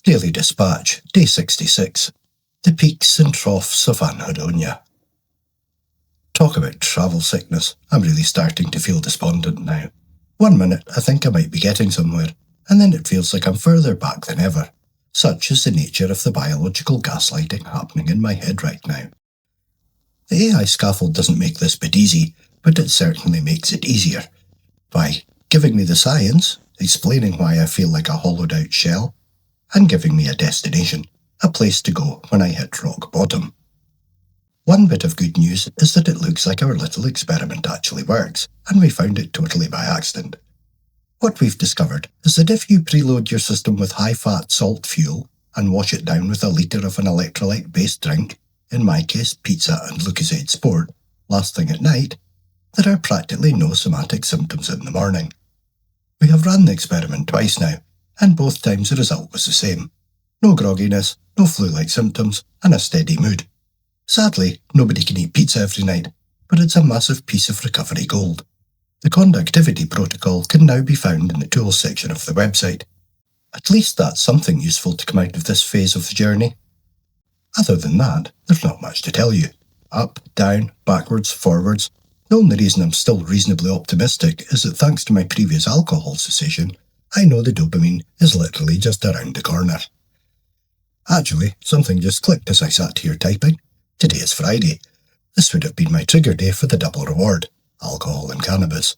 Daily Dispatch, Day 66. The Peaks and Troughs of Anhedonia. Talk about travel sickness. I'm really starting to feel despondent now. 1 minute I think I might be getting somewhere, and then it feels like I'm further back than ever. Such is the nature of the biological gaslighting happening in my head right now. The AI scaffold doesn't make this bit easy, but it certainly makes it easier. By giving me the science, explaining why I feel like a hollowed out shell, and giving me a destination, a place to go when I hit rock bottom. One bit of good news is that it looks like our little experiment actually works, and we found it totally by accident. What we've discovered is that if you preload your system with high-fat salt fuel and wash it down with a litre of an electrolyte-based drink, in my case pizza and Lucozade Sport, last thing at night, there are practically no somatic symptoms in the morning. We have run the experiment twice now, and both times the result was the same. No grogginess, no flu-like symptoms, and a steady mood. Sadly, nobody can eat pizza every night, but it's a massive piece of recovery gold. The conductivity protocol can now be found in the tools section of the website. At least that's something useful to come out of this phase of the journey. Other than that, there's not much to tell you. Up, down, backwards, forwards. The only reason I'm still reasonably optimistic is that thanks to my previous alcohol cessation, I know the dopamine is literally just around the corner. Actually, something just clicked as I sat here typing. Today is Friday. This would have been my trigger day for the double reward, alcohol and cannabis.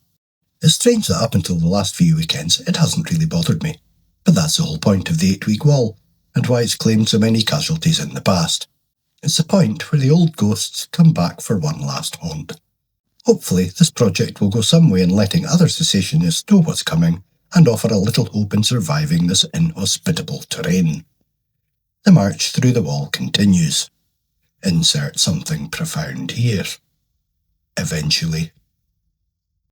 It's strange that up until the last few weekends it hasn't really bothered me, but that's the whole point of the 8-week wall, and why it's claimed so many casualties in the past. It's the point where the old ghosts come back for one last haunt. Hopefully this project will go some way in letting other cessationists know what's coming, and offer a little hope in surviving this inhospitable terrain. The march through the wall continues. Insert something profound here. Eventually,